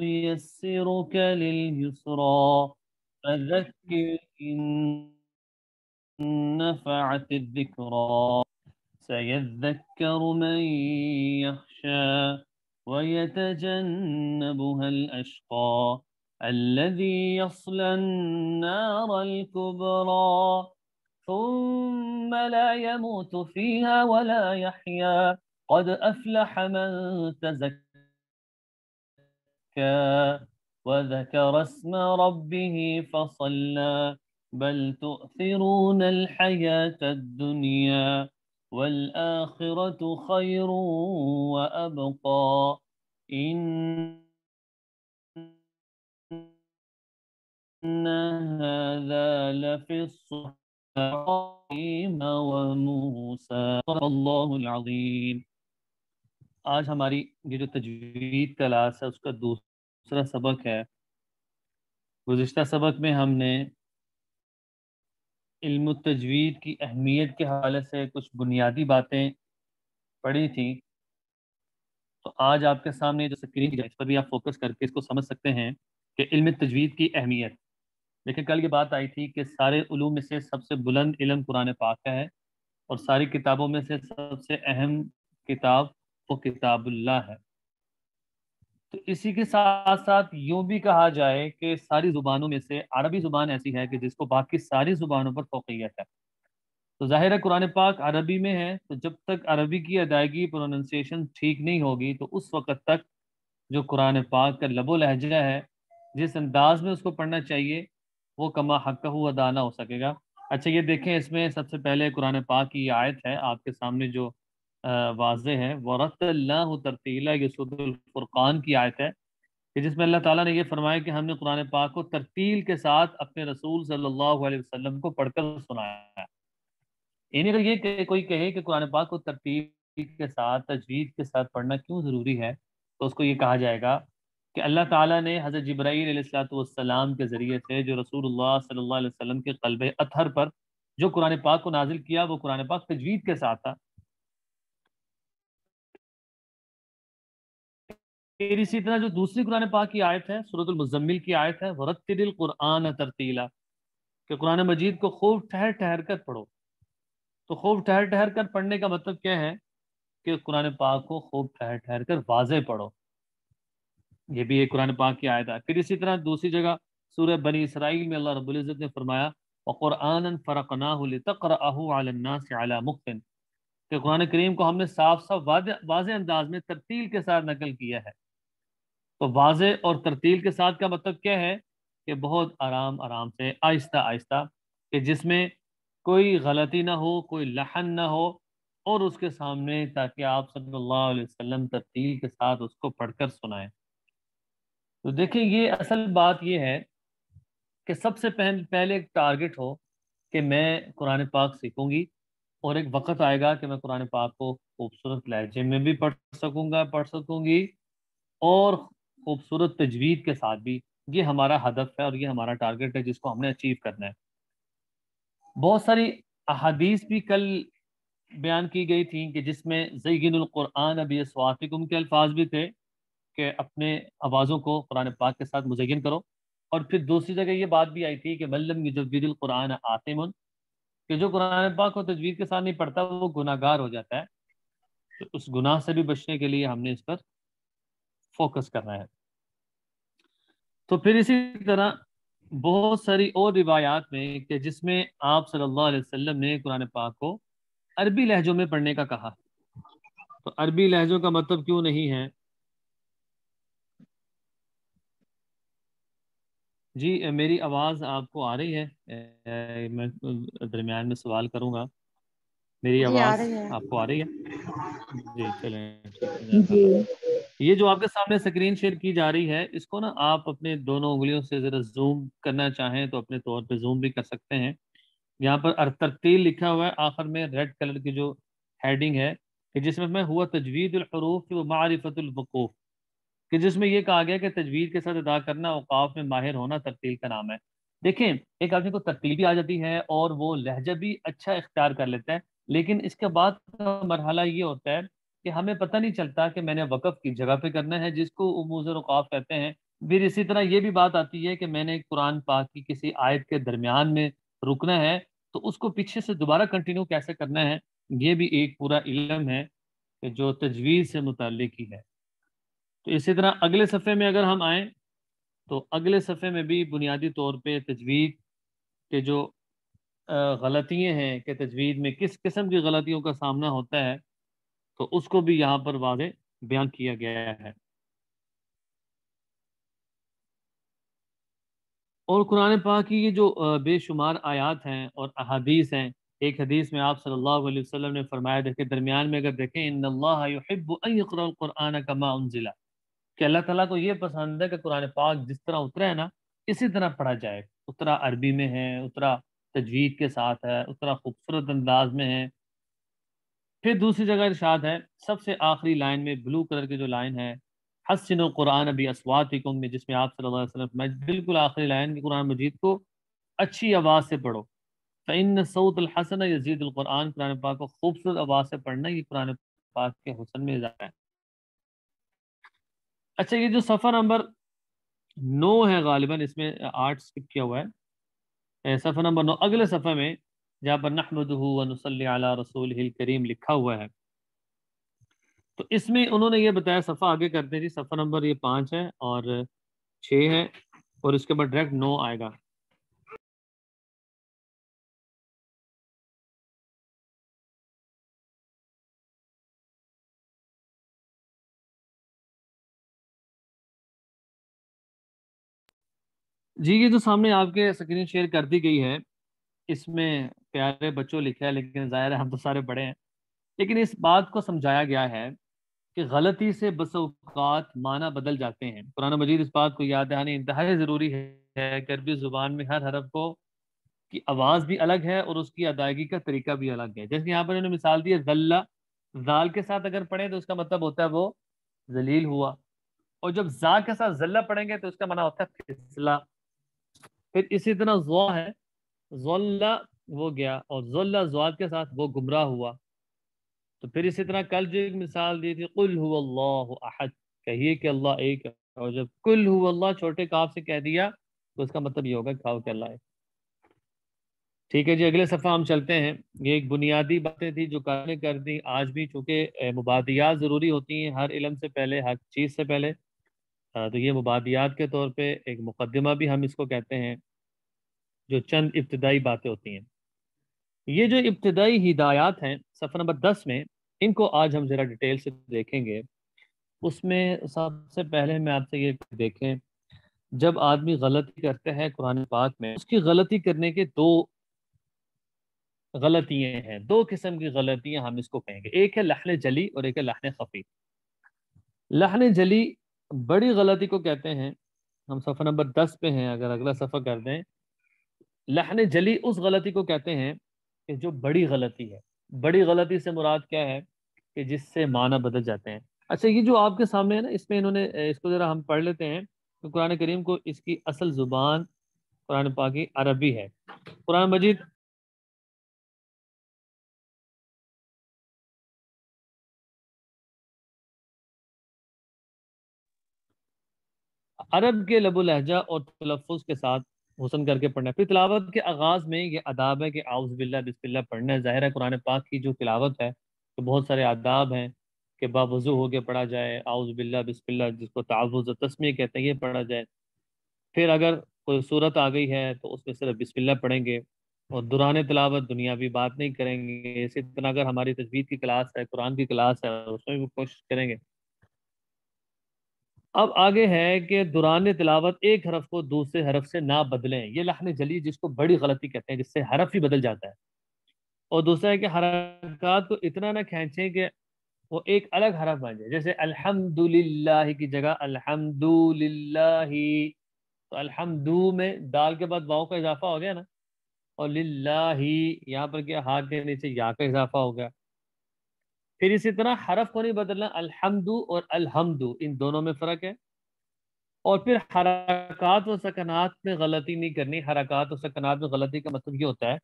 يسرك لليسرى فذكر إن نفعت الذكرى سيذكر من يخشى ويتجنبها الأشقى الذي يصلى النار الكبرى ثم لا يموت فيها ولا يحيا قد أفلح من تزكى وذكر اسم ربه فصلى بل تؤثرون الحياة الدنيا والآخرة خير وأبقى إن هذا لفي الصحف إبراهيم وموسى صدق اللہ العظیم۔ آج ہماری یہ جو تجوید کلاس ہے اس کا دوسرا سبق ہے۔ گزشتہ سبق میں ہم نے علم التجوید کی اہمیت کے حوالے سے کچھ بنیادی باتیں پڑھی تھیں، تو آج آپ کے سامنے جو سکرین ہے اس پر بھی آپ فوکس کر کے اس کو سمجھ سکتے ہیں کہ علم تجوید کی اہمیت۔ لیکن کل یہ بات آئی تھی کہ سارے علوم میں سے سب سے بلند علم قرآن پاک کا ہے، اور ساری کتابوں میں سے سب سے اہم کتاب وہ کتاب اللہ ہے۔ تو اسی کے ساتھ ساتھ یوں بھی کہا جائے کہ ساری زبانوں میں سے عربی زبان ایسی ہے کہ جس کو باقی ساری زبانوں پر فوقیت ہے۔ تو ظاہر ہے قرآن پاک عربی میں ہے، تو جب تک عربی کی ادائیگی پروننسیشن ٹھیک نہیں ہوگی تو اس وقت تک جو قرآن پاک کا لب و لہجہ ہے، جس انداز میں اس کو پڑھنا چاہیے، وہ کما حقہ ادا نہ ہو سکے گا۔ اچھا یہ دیکھیں، اس میں سب سے پہلے قرآن پاک کی یہ آیت ہے آپ کے سامنے جو واضح ہے، وَرَتَّلْنَاهُ تَرْتِيلًا، یہ سورۃ الفرقان کی آیت ہے کہ جس میں اللہ تعالیٰ نے یہ فرمایا کہ ہم نے قرآن پاک کو ترتیل کے ساتھ اپنے رسول صلی اللہ علیہ وسلم کو پڑھ کر سنایا ہے۔ یعنی اگر یہ کہ کوئی کہے کہ قرآن پاک کو ترتیل کے ساتھ تجوید کے ساتھ پڑھنا کیوں ضروری ہے، تو اس کو یہ کہا جائے گا کہ اللہ تعالیٰ نے حضرت جبرائیل علیہ الصلوۃ والسلام کے ذریعے سے جو رسول اللہ صلی اللہ علیہ وسلم کے قلب اطہر پر جو قرآن پاک کو نازل کیا، وہ قرآن پاک تجوید کے ساتھ تھا۔ پھر اسی طرح جو دوسری قرآن پاک کی آیت ہے، سورۃ المزمل کی آیت ہے، وَرَتِّلِ الْقُرْآنَ تَرْتِيلًا، کہ قرآن مجید کو خوب ٹھہر ٹھہر کر پڑھو۔ تو خوب ٹھہر ٹھہر کر پڑھنے کا مطلب کیا ہے کہ قرآن پاک کو خوب ٹھہر ٹھہر کر واضح پڑھو، یہ بھی ایک قرآن پاک کی آیت ہے۔ پھر اسی طرح دوسری جگہ سورہ بنی اسرائیل میں اللہ رب العزت نے فرمایا وَقُرْآنًا فَرَقْنَاهُ لِتَقْرَأَهُ عَلَى النَّاسِ عَلَى مُكْثٍ، کہ قرآن کریم کو ہم نے صاف صاف واضح انداز میں ترتیل کے ساتھ نقل کیا ہے۔ تو واضح اور ترتیل کے ساتھ کا مطلب کیا ہے کہ بہت آرام آرام سے، آہستہ آہستہ، کہ جس میں کوئی غلطی نہ ہو، کوئی لحن نہ ہو، اور اس کے سامنے تاکہ آپ صلی اللہ علیہ وسلم ترتیل کے ساتھ اس کو پڑھ کر سنائیں۔ تو دیکھیں یہ اصل بات یہ ہے کہ سب سے پہلے ایک ٹارگٹ ہو کہ میں قرآن پاک سیکھوں گی، اور ایک وقت آئے گا کہ میں قرآن پاک کو خوبصورت لہجے میں بھی پڑھ سکوں گی، اور خوبصورت تجوید کے ساتھ بھی۔ یہ ہمارا ہدف ہے اور یہ ہمارا ٹارگٹ ہے جس کو ہم نے اچیو کرنا ہے۔ بہت ساری احادیث بھی کل بیان کی گئی تھیں کہ جس میں زین القرآن باصواتکم کے الفاظ بھی تھے کہ اپنے آوازوں کو قرآن پاک کے ساتھ مزین کرو، اور پھر دوسری جگہ یہ بات بھی آئی تھی کہ من لم یجود القرآن آثم، کہ جو قرآن پاک کو تجوید کے ساتھ نہیں پڑھتا وہ گناہ گار ہو جاتا ہے۔ تو اس گناہ سے بھی بچنے کے لیے ہم نے اس پر فوکس کرنا ہے۔ تو پھر اسی طرح بہت ساری اور روایات میں کہ جس میں آپ صلی اللہ علیہ وسلم نے قرآن پاک کو عربی لہجوں میں پڑھنے کا کہا۔ تو عربی لہجوں کا مطلب کیوں نہیں ہے؟ جی میری آواز آپ کو آ رہی ہے؟ میں درمیان میں سوال کروں گا، میری جی آ آواز رہی ہے۔ آپ کو آ رہی ہے؟ جی چلیں ٹھیک ہے، جزاک جی اللہ۔ یہ جو آپ کے سامنے اسکرین شیئر کی جا رہی ہے، اس کو نا آپ اپنے دونوں انگلیوں سے ذرا زوم کرنا چاہیں تو اپنے طور پہ زوم بھی کر سکتے ہیں۔ یہاں پر ترتیل لکھا ہوا ہے، آخر میں ریڈ کلر کی جو ہیڈنگ ہے کہ جس میں ہوا تجوید الحروف و معرفت الوقوف، کہ جس میں یہ کہا گیا کہ تجوید کے ساتھ ادا کرنا، اوقاف میں ماہر ہونا ترتیل کا نام ہے۔ دیکھیں ایک آدمی کو ترتیل بھی آ جاتی ہے اور وہ لہجہ بھی اچھا اختیار کر لیتا ہے، لیکن اس کے بعد کا مرحلہ یہ ہوتا ہے کہ ہمیں پتہ نہیں چلتا کہ میں نے وقف کی جگہ پہ کرنا ہے جس کو اموز رقاف کہتے ہیں. پھر اسی طرح یہ بھی بات آتی ہے کہ میں نے قرآن پاک کی کسی آیت کے درمیان میں رکنا ہے تو اس کو پیچھے سے دوبارہ کنٹینیو کیسے کرنا ہے. یہ بھی ایک پورا علم ہے کہ جو تجوید سے متعلق ہی ہے. تو اسی طرح اگلے صفحے میں اگر ہم آئیں تو اگلے صفحے میں بھی بنیادی طور پہ تجوید کے جو غلطیاں ہیں کہ تجوید میں کس قسم کی غلطیوں کا سامنا ہوتا ہے تو اس کو بھی یہاں پر واضح بیان کیا گیا ہے. اور قرآن پاک کی یہ جو بے شمار آیات ہیں اور احادیث ہیں. ایک حدیث میں آپ صلی اللہ علیہ وسلم نے فرمایا، دیکھیں درمیان میں اگر دیکھیں ان اللہ یحب ان یقرأ القرآن کما انزل، کہ اللہ تعالیٰ کو یہ پسند ہے کہ قرآن پاک جس طرح اترا ہے نا اسی طرح پڑھا جائے. اترا عربی میں ہے، اترا تجوید کے ساتھ ہے، اترا خوبصورت انداز میں ہے. پھر دوسری جگہ ارشاد ہے، سب سے آخری لائن میں بلو کلر کی جو لائن ہے، حسن القرآن ابی اصواتکم میں، جس میں آپ صلی اللہ علیہ وسلم فرمائے بالکل آخری لائن کی قرآن مجید کو اچھی آواز سے پڑھو. فإن صوت الحسن یزید القرآن، قرآن پاک کو خوبصورت آواز سے پڑھنا یہ قرآن پاک کے حسن میں اضافہ ہے. اچھا، یہ جو صفحہ نمبر 9 ہے، غالباً اس میں 8 سکپ کیا ہوا ہے. صفحہ نمبر 9 اگلے صفحہ میں جہاں پر نحمدہ ونصلی علی رسولہ الکریم لکھا ہوا ہے، تو اس میں انہوں نے یہ بتایا. صفحہ آگے کرتے ہیں جی، صفحہ نمبر یہ 5 ہے اور 6 ہے اور اس کے بعد ڈائریکٹ 9 آئے گا. جی یہ جو سامنے آپ کے اسکرین شیئر کر دی گئی ہے، اس میں پیارے بچوں لکھا ہے، لیکن ظاہر ہے ہم تو سارے بڑے ہیں. لیکن اس بات کو سمجھایا گیا ہے کہ غلطی سے بس اوقات معنی بدل جاتے ہیں. قرآن مجید اس بات کو یاد دہانی انتہائی ضروری ہے کہ عربی زبان میں ہر حرف کو کی آواز بھی الگ ہے اور اس کی ادائیگی کا طریقہ بھی الگ ہے. جیسے یہاں پر انہوں نے مثال دی ہے ذلہ، ذال کے ساتھ اگر پڑھیں تو اس کا مطلب ہوتا ہے وہ ذلیل ہوا، اور جب زا کے ساتھ ذلہ پڑھیں گے تو اس کا معنی ہوتا ہے پھسلا. پھر اسی طرح زوا ہے، ذلہ وہ گیا، اور ذلہ زواد کے ساتھ وہ گمراہ ہوا. تو پھر اسی طرح کل جو ایک مثال دی تھی قل هو اللہ احد، کہیے کہ اللہ ایک ہے، اور جب قل هو اللہ چھوٹے کاف سے کہہ دیا تو اس کا مطلب یہ ہوگا کہو کہ اللہ ہے. ٹھیک ہے جی، اگلے صفحہ ہم چلتے ہیں. یہ ایک بنیادی باتیں تھی جو کرنے کر دی. آج بھی چونکہ مبادیات ضروری ہوتی ہیں ہر علم سے پہلے، ہر چیز سے پہلے، تو یہ مبادیات کے طور پہ ایک مقدمہ بھی ہم اس کو کہتے ہیں، جو چند ابتدائی باتیں ہوتی ہیں. یہ جو ابتدائی ہدایات ہیں صفحہ نمبر 10 میں، ان کو آج ہم ذرا ڈیٹیل سے دیکھیں گے. اس میں سب سے پہلے میں آپ سے یہ دیکھیں، جب آدمی غلطی کرتا ہے قرآن پاک میں، اس کی غلطی کرنے کے دو غلطیاں ہیں، دو قسم کی غلطیاں ہم اس کو کہیں گے. ایک ہے لحن جلی اور ایک ہے لحن خفی. لحن جلی بڑی غلطی کو کہتے ہیں. ہم صفحہ نمبر 10 پہ ہیں، اگر اگلا صفحہ کر دیں. لحن جلی اس غلطی کو کہتے ہیں کہ جو بڑی غلطی ہے. بڑی غلطی سے مراد کیا ہے کہ جس سے معنی بدل جاتے ہیں. اچھا، یہ جو آپ کے سامنے ہے نا، اس میں انہوں نے اس کو ذرا ہم پڑھ لیتے ہیں. تو قرآن کریم کو اس کی اصل زبان قرآن پاکی عربی ہے. قرآن مجید عرب کے لب و لہجہ اور تلفظ کے ساتھ حسن کر کے پڑھنا ہے. پھر تلاوت کے آغاز میں یہ آداب ہے کہ اعوذ باللہ بسم اللہ پڑھنا ہے. ظاہر ہے قرآن پاک کی جو تلاوت ہے تو بہت سارے آداب ہیں کہ باوضو ہو کے پڑھا جائے، اعوذ باللہ بسم اللہ جس کو تعوذ و تسمیہ کہتے ہیں یہ پڑھا جائے. پھر اگر کوئی صورت آ گئی ہے تو اس میں صرف بسم اللہ پڑھیں گے، اور دوران تلاوت دنیاوی بات نہیں کریں گے. اسی طرح اگر ہماری تجوید کی کلاس ہے، قرآن کی کلاس ہے، اس میں بھی کوشش کریں گے. اب آگے ہے کہ دوران تلاوت ایک حرف کو دوسرے حرف سے نہ بدلیں. یہ لحن جلی جس کو بڑی غلطی کہتے ہیں، جس سے حرف ہی بدل جاتا ہے. اور دوسرا ہے کہ حرکات کو اتنا نہ کھینچیں کہ وہ ایک الگ حرف بن جائے. جیسے الحمدللہ کی جگہ الحمدللہ، تو الحمدو میں دال کے بعد واؤ کا اضافہ ہو گیا نا، اور للہ یہاں پر کیا ہاتھ کے نیچے یا کا اضافہ ہو گیا. پھر اسی طرح حرف کو نہیں بدلنا. الحمد اور الحمد ان دونوں میں فرق ہے. اور پھر حرکات و سکنات میں غلطی نہیں کرنی. حرکات و سکنات میں غلطی کا مطلب یہ ہوتا ہے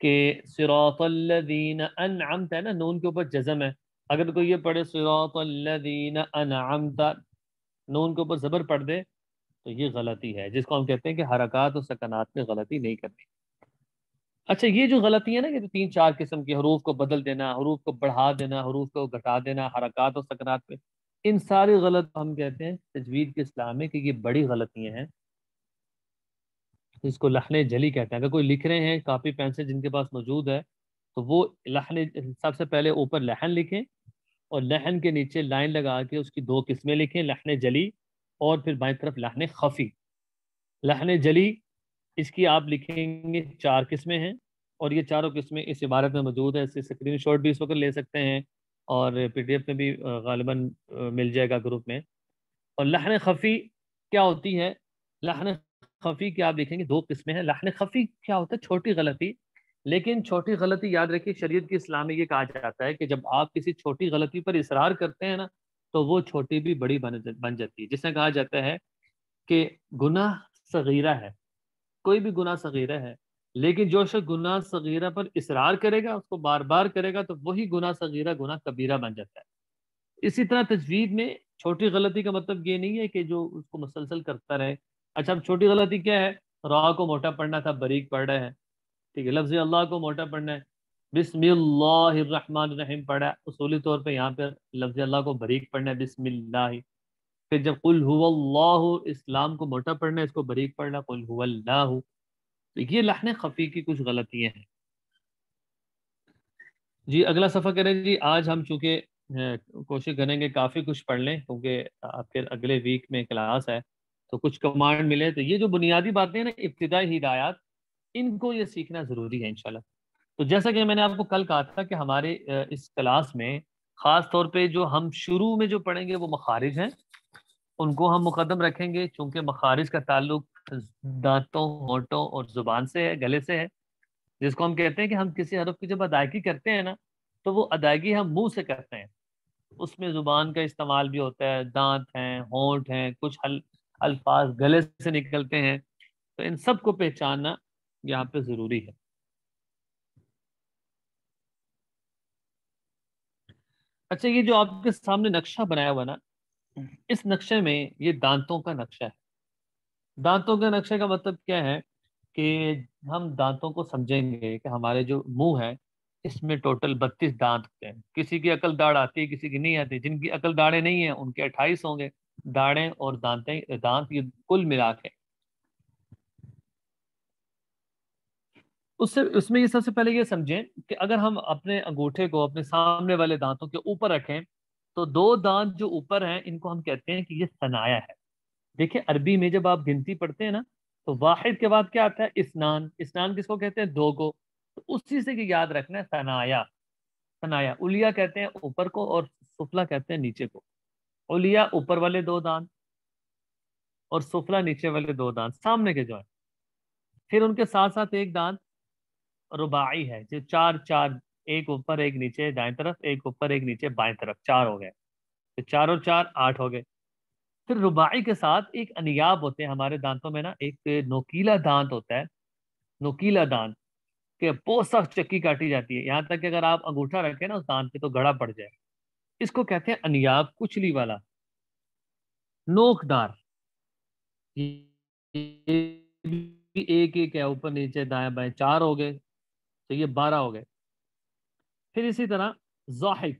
کہ صراط الذین انعمت ہے نا، نون کے اوپر جزم ہے. اگر کوئی یہ پڑھے صراط الذین انعمت، نون کے اوپر زبر پڑھ دے تو یہ غلطی ہے، جس کو ہم کہتے ہیں کہ حرکات اور سکنات میں غلطی نہیں کرنی۔ اچھا، یہ جو غلطی ہے نا، یہ تو تین چار قسم کی، حروف کو بدل دینا، حروف کو بڑھا دینا، حروف کو گھٹا دینا، حرکات اور سکنات میں، ان ساری غلط ہم کہتے ہیں تجوید کے اسلام میں کہ یہ بڑی غلطیاں ہیں، اس کو لحن جلی کہتے ہیں۔ اگر کوئی لکھ رہے ہیں کاپی پینسل جن کے پاس موجود ہے تو وہ لحن، سب سے پہلے اوپر لحن لکھیں اور لحن کے نیچے لائن لگا کے اس کی دو قسمیں لکھیں، لحن جلی اور پھر بائیں طرف لحن خفی۔ لحن جلی اس کی آپ لکھیں گے چار قسمیں ہیں، اور یہ چاروں قسمیں اس عبارت میں موجود ہے، اس سے اسکرین شاٹ بھی اس وقت لے سکتے ہیں اور پی ڈی ایف میں بھی غالباً مل جائے گا گروپ میں۔ اور لحن خفی کیا ہوتی ہے؟ لحن خفی کی آپ دیکھیں گے دو قسمیں ہیں۔ لحن خفی کیا ہوتا ہے؟ چھوٹی غلطی، لیکن چھوٹی غلطی یاد رکھیے شریعت کی اسلام میں یہ کہا جاتا ہے کہ جب آپ کسی چھوٹی غلطی پر اصرار کرتے ہیں نا تو وہ چھوٹی بھی بڑی بن جاتی ہے، جس میں کہا جاتا ہے کہ گناہ صغیرہ ہے، کوئی بھی گناہ صغیرہ ہے، لیکن جو شخص گناہ صغیرہ پر اصرار کرے گا، اس کو بار بار کرے گا، تو وہی گناہ صغیرہ گناہ کبیرہ بن جاتا ہے۔ اسی طرح تجوید میں چھوٹی غلطی کا مطلب یہ نہیں ہے کہ جو اس کو مسلسل کرتا رہے۔ اچھا، اب چھوٹی غلطی کیا ہے؟ را کو موٹا پڑھنا تھا، باریک پڑھ رہے ہیں، ٹھیک ہے، لفظ اللہ کو موٹا پڑھنا ہے، بسم اللہ الرحمن الرحیم پڑھا ہے، اصولی طور پہ یہاں پہ لفظ اللہ کو باریک پڑھنا ہے، بسم اللہ۔ پھر جب قل هو اللہ، اسلام کو موٹا پڑھنا ہے، اس کو باریک پڑھنا، قل هو اللہ۔ تو یہ لحن خفی کی کچھ غلطیاں ہیں۔ جی اگلا صفحہ کریں جی۔ آج ہم چونکہ کوشش کریں گے کافی کچھ پڑھ لیں، کیونکہ پھر اگلے ویک میں کلاس ہے تو کچھ کمانڈ ملے، تو یہ جو بنیادی باتیں ہیں نا، ابتدائی ہدایات، ان کو یہ سیکھنا ضروری ہے انشاءاللہ۔ تو جیسا کہ میں نے آپ کو کل کہا تھا کہ ہمارے اس کلاس میں خاص طور پہ جو ہم شروع میں جو پڑھیں گے وہ مخارج ہیں، ان کو ہم مقدم رکھیں گے، چونکہ مخارج کا تعلق دانتوں، ہونٹوں اور زبان سے ہے، گلے سے ہے، جس کو ہم کہتے ہیں کہ ہم کسی حرف کی جب ادائیگی کرتے ہیں نا تو وہ ادائیگی ہم منہ سے کرتے ہیں، اس میں زبان کا استعمال بھی ہوتا ہے، دانت ہیں، ہونٹ ہیں، کچھ الفاظ گلے سے نکلتے ہیں، تو ان سب کو پہچاننا یہاں پہ ضروری ہے۔ اچھا، یہ جو آپ کے سامنے نقشہ بنایا ہوا نا، اس نقشے میں یہ دانتوں کا نقشہ ہے۔ دانتوں کے نقشے کا مطلب کیا ہے کہ ہم دانتوں کو سمجھیں گے کہ ہمارے جو منہ ہے اس میں ٹوٹل 32 دانت ہوتے ہیں، کسی کی عقل داڑھ آتی ہے، کسی کی نہیں آتی، جن کی عقل داڑھیں نہیں ہیں ان کے 28 ہوں گے داڑھیں اور دانت یہ کل ملا کے۔ اس میں یہ سب سے پہلے یہ سمجھیں کہ اگر ہم اپنے انگوٹھے کو اپنے سامنے والے دانتوں کے اوپر رکھیں تو دو دانت جو اوپر ہیں ان کو ہم کہتے ہیں کہ یہ ثنایا ہے۔ دیکھیں عربی میں جب آپ گنتی پڑھتے ہیں نا تو واحد کے بعد کیا آتا ہے؟ اسنان۔ اسنان کس کو کہتے ہیں؟ دو کو، تو اسی سے یاد رکھنا ہے ثنایا۔ ثنایا الیا کہتے ہیں اوپر کو اور سفلا کہتے ہیں نیچے کو۔ الیا اوپر والے دو دانت اور سفلا نیچے والے دو دانت سامنے کے جو ہیں، پھر ان کے ساتھ ساتھ ایک دانت رباعی ہے، جو چار چار، ایک اوپر ایک نیچے دائیں طرف، ایک اوپر ایک نیچے بائیں طرف، چار ہو گئے، تو چار اور چار 8 ہو گئے۔ پھر رباعی کے ساتھ ایک انیاب ہوتے ہیں ہمارے دانتوں میں نا، ایک نوکیلا دانت ہوتا ہے، نوکیلا دانت کہ بہت سخت چکی کاٹی جاتی ہے، یہاں تک کہ اگر آپ انگوٹھا رکھیں نا اس دانت پہ تو گڑا پڑ جائے، اس کو کہتے ہیں انیاب، کچلی والا، نوک دار۔ یہ بھی ایک ایک ہے، اوپر نیچے دائیں بائیں، 4 ہو گئے، تو یہ 12 ہو گئے۔ پھر اسی طرح ضاحک۔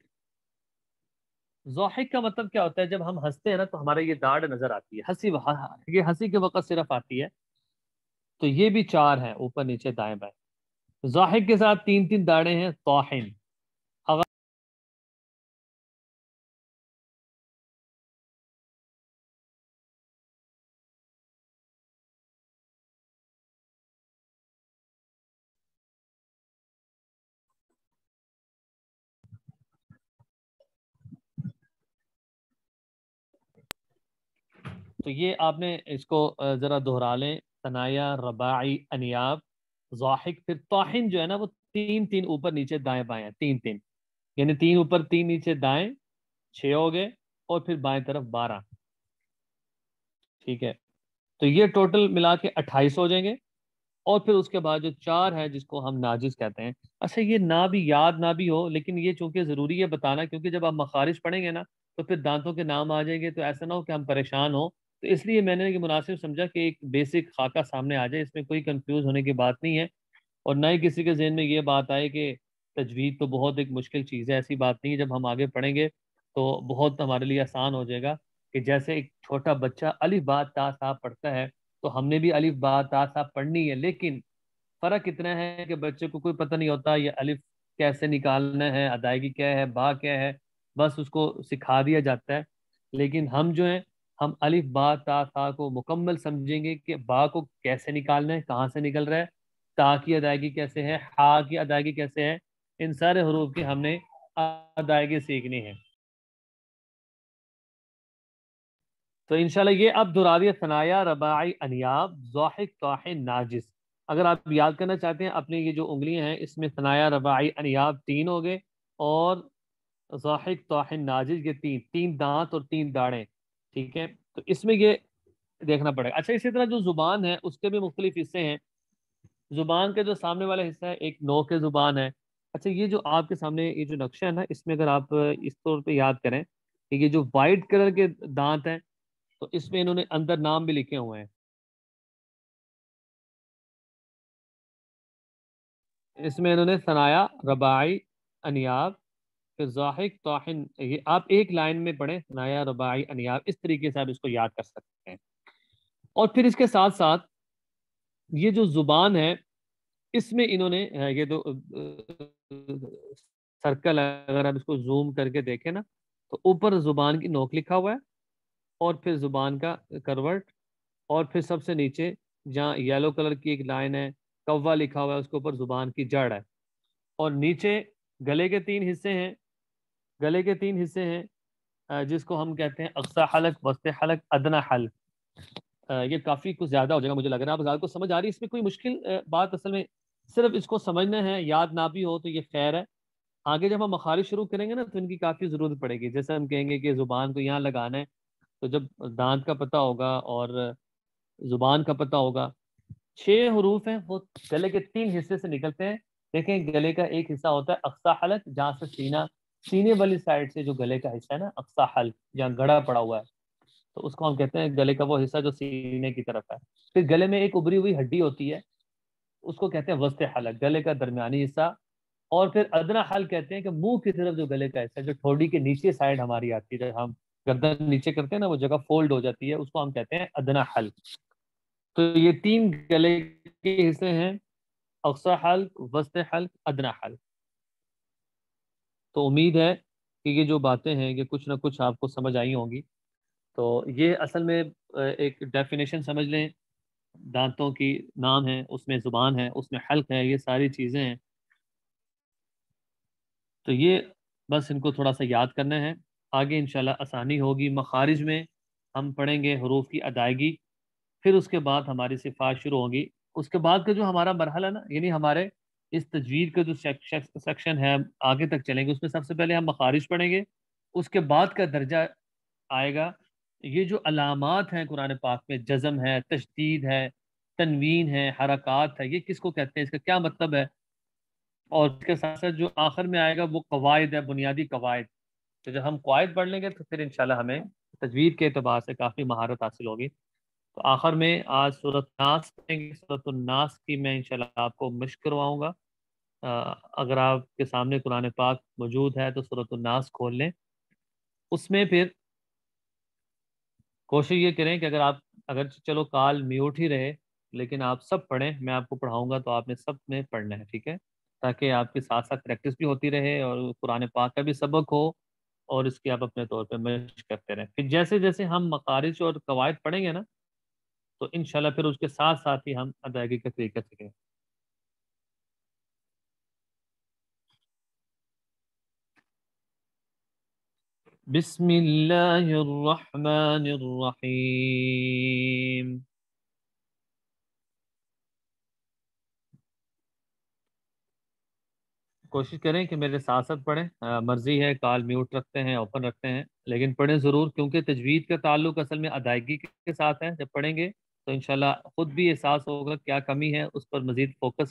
ضاحک کا مطلب کیا ہوتا ہے؟ جب ہم ہنستے ہیں نا تو ہمارے یہ داڑھ نظر آتی ہے، یہ ہنسی کے وقت صرف آتی ہے، تو یہ بھی 4 ہیں، اوپر نیچے دائیں بائیں۔ ضاحک کے ساتھ 3 داڑیں ہیں، طاحن۔ اگر تو یہ آپ نے اس کو ذرا دہرا لیں، ثنایا، رباعی، انیاب، ضاحک، پھر طاحن جو ہے نا وہ 3 اوپر نیچے دائیں بائیں ہیں، 3 یعنی 3 اوپر 3 نیچے دائیں، 6 ہو گئے، اور پھر بائیں طرف 12، ٹھیک ہے، تو یہ ٹوٹل ملا کے 28 ہو جائیں گے۔ اور پھر اس کے بعد جو 4 ہے جس کو ہم ناجز کہتے ہیں. اچھا یہ نہ بھی یاد نہ بھی ہو، لیکن یہ چونکہ ضروری ہے بتانا، کیونکہ جب آپ مخارج پڑھیں گے نا تو پھر دانتوں کے نام آ جائیں گے، تو ایسا نہ ہو کہ ہم پریشان ہوں. تو اس لیے میں نے یہ مناسب سمجھا کہ ایک بیسک خاکہ سامنے آ جائے، اس میں کوئی کنفیوز ہونے کی بات نہیں ہے، اور نہ ہی کسی کے ذہن میں یہ بات آئے کہ تجوید تو بہت ایک مشکل چیز ہے. ایسی بات نہیں ہے، جب ہم آگے پڑھیں گے تو بہت ہمارے لیے آسان ہو جائے گا. کہ جیسے ایک چھوٹا بچہ الف با تا سا پڑھتا ہے، تو ہم نے بھی الف با تا سا پڑھنی ہے، لیکن فرق اتنا ہے کہ بچے کو کوئی پتہ نہیں ہوتا یہ الف کیسے نکالنا ہے، ادائیگی کیا ہے، با کیا ہے، بس اس کو سکھا دیا جاتا ہے. لیکن ہم جو ہیں، ہم الف با تا سا کو مکمل سمجھیں گے کہ با کو کیسے نکالنا ہے، کہاں سے نکل رہا ہے، تا کی ادائیگی کیسے ہے، ہا کی ادائیگی کیسے ہے. ان سارے حروف کی ہم نے ادائیگی سیکھنی ہے. تو انشاءاللہ یہ اب دراویہ ثنایا رباعی انیاب ضاحک طاحن ناجز. اگر آپ یاد کرنا چاہتے ہیں اپنی یہ جو انگلیاں ہیں، اس میں ثنایا رباعی انیاب 3 ہو گئے، اور ضاحک طاحن ناجز یہ 3 دانت اور 3 داڑیں. ٹھیک ہے، تو اس میں یہ دیکھنا پڑے گا. اچھا اسی طرح جو زبان ہے اس کے بھی مختلف حصے ہیں. زبان کے جو سامنے والا حصہ ہے ایک نوک زبان ہے. اچھا یہ جو آپ کے سامنے یہ جو نقشہ ہے نا، اس میں اگر آپ اس طور پہ یاد کریں کہ یہ جو وائٹ کلر کے دانت ہیں، تو اس میں انہوں نے اندر نام بھی لکھے ہوئے ہیں. اس میں انہوں نے ثنایا رباعی انیاب پھر ضاحک طاحن، یہ آپ ایک لائن میں پڑھیں ثنایا رباعی انیاب، اس طریقے سے آپ اس کو یاد کر سکتے ہیں. اور پھر اس کے ساتھ ساتھ یہ جو زبان ہے، اس میں انہوں نے یہ تو سرکل، اگر آپ اس کو زوم کر کے دیکھیں نا، تو اوپر زبان کی نوک لکھا ہوا ہے، اور پھر زبان کا کروٹ، اور پھر سب سے نیچے جہاں یلو کلر کی ایک لائن ہے کوا لکھا ہوا ہے، اس کے اوپر زبان کی جڑ ہے. اور نیچے گلے کے 3 حصے ہیں. گلے کے 3 حصے ہیں جس کو ہم کہتے ہیں اقصی حلق، وسط حلق، ادنی حلق. یہ کافی کچھ زیادہ ہو جائے گا مجھے لگ رہا ہے، آپ زیادہ کو سمجھ آ رہی ہے. اس میں کوئی مشکل بات اصل میں صرف اس کو سمجھنا ہے، یاد نہ بھی ہو تو یہ خیر ہے. آگے جب ہم مخارج شروع کریں گے نا تو ان کی کافی ضرورت پڑے گی. جیسے ہم کہیں گے کہ زبان کو یہاں لگانا ہے، تو جب دانت کا پتہ ہوگا اور زبان کا پتہ ہوگا. 6 حروف ہیں، وہ گلے کے 3 حصے سے نکلتے ہیں. دیکھیں گلے کا ایک حصہ ہوتا ہے اقصی حلق، جہاں سے سینے والی سائڈ سے جو گلے کا حصہ ہے نا اقصی حلق، جہاں گڑا پڑا ہوا ہے، تو اس کو ہم کہتے ہیں گلے کا وہ حصہ جو سینے کی طرف ہے. پھر گلے میں ایک ابری ہوئی ہڈی ہوتی ہے، اس کو کہتے ہیں وسط حلق، گلے کا درمیانی حصہ. اور پھر ادنا حلق کہتے ہیں کہ منہ کی طرف جو گلے کا حصہ ہے، جو ٹھوڑی کے نیچے سائڈ ہماری آتی ہے، جب ہم گردن نیچے کرتے ہیں نا وہ جگہ فولڈ ہو جاتی ہے، اس کو ہم کہتے ہیں ادنا حلق. تو یہ 3 گلے کے حصے ہیں، اقصی حلق، وسط حلق، ادنا حلق. تو امید ہے کہ یہ جو باتیں ہیں یہ کچھ نہ کچھ آپ کو سمجھ آئی ہوں گی. تو یہ اصل میں ایک ڈیفینیشن سمجھ لیں، دانتوں کی نام ہے، اس میں زبان ہے، اس میں حلق ہے، یہ ساری چیزیں ہیں. تو یہ بس ان کو تھوڑا سا یاد کرنا ہے. آگے انشاءاللہ آسانی ہوگی. مخارج میں ہم پڑھیں گے حروف کی ادائیگی، پھر اس کے بعد ہماری صفات شروع ہوں گی. اس کے بعد کا جو ہمارا مرحلہ نا، یعنی ہمارے اس تجوید کا جو سیکشن ہے، آگے تک چلیں گے، اس میں سب سے پہلے ہم مخارج پڑھیں گے. اس کے بعد کا درجہ آئے گا یہ جو علامات ہیں قرآن پاک میں، جزم ہے، تشدید ہے، تنوین ہے، حرکات ہے، یہ کس کو کہتے ہیں، اس کا کیا مطلب ہے. اور اس کے ساتھ ساتھ جو آخر میں آئے گا وہ قواعد ہے، بنیادی قواعد. تو جب ہم قواعد پڑھ لیں گے تو پھر انشاءاللہ ہمیں تجوید کے اعتبار سے کافی مہارت حاصل ہوگی. تو آخر میں آج سورۃ الناس پڑھیں گے. سورۃ الناس کی میں انشاءاللہ آپ کو مشق کرواؤں گا. اگر آپ کے سامنے قرآن پاک موجود ہے تو سورۃ الناس کھول لیں. اس میں پھر کوشش یہ کریں کہ اگر چلو کال میوٹ ہی رہے، لیکن آپ سب پڑھیں. میں آپ کو پڑھاؤں گا تو آپ نے سب نے پڑھنا ہے، ٹھیک ہے، تاکہ آپ کے ساتھ ساتھ پریکٹس بھی ہوتی رہے اور قرآن پاک کا بھی سبق ہو، اور اس کی آپ اپنے طور پہ مشق کرتے رہیں. پھر جیسے جیسے ہم مخارج اور قواعد پڑھیں گے نا، تو انشاءاللہ پھر اس کے ساتھ ساتھ ہی ہم ادائیگی کا طریقہ سیکھیں. بسم اللہ الرحمن الرحیم. کوشش کریں کہ میرے ساتھ ساتھ پڑھیں. مرضی ہے کال میوٹ رکھتے ہیں، اوپن رکھتے ہیں، لیکن پڑھیں ضرور، کیونکہ تجوید کا تعلق اصل میں ادائیگی کے ساتھ ہے. جب پڑھیں گے تو انشاءاللہ خود بھی احساس ہوگا کیا کمی ہے، اس پر مزید فوکس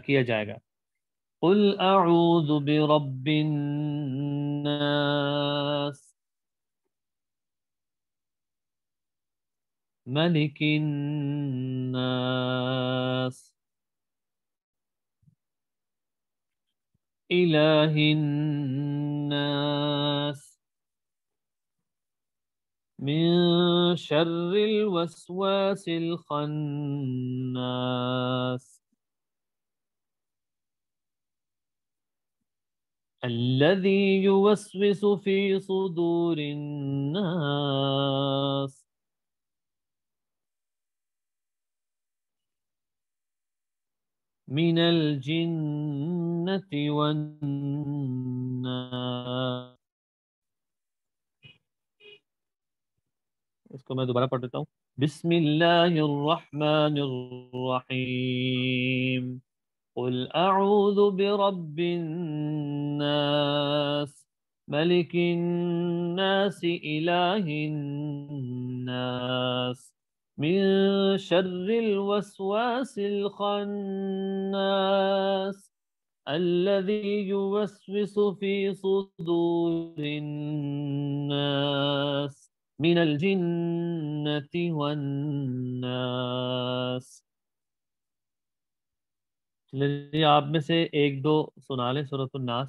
کیا جائے گا. قل اعوذ برب الناس ملک الناس الہ الناس من شر الوسواس الخناس الذي يوسوس في صدور الناس من الجنة والناس. اس کو میں دوبارہ پڑھ دیتا ہوں. بسم اللہ الرحمن الرحیم. قل اعوذ برب الناس ملك الناس إله الناس من شر الوسواس الخناس الذي يوسوس في صدور الناس من الجنة والناس. چلیے آپ میں سے ایک دو سنا لیں سورۃ الناس.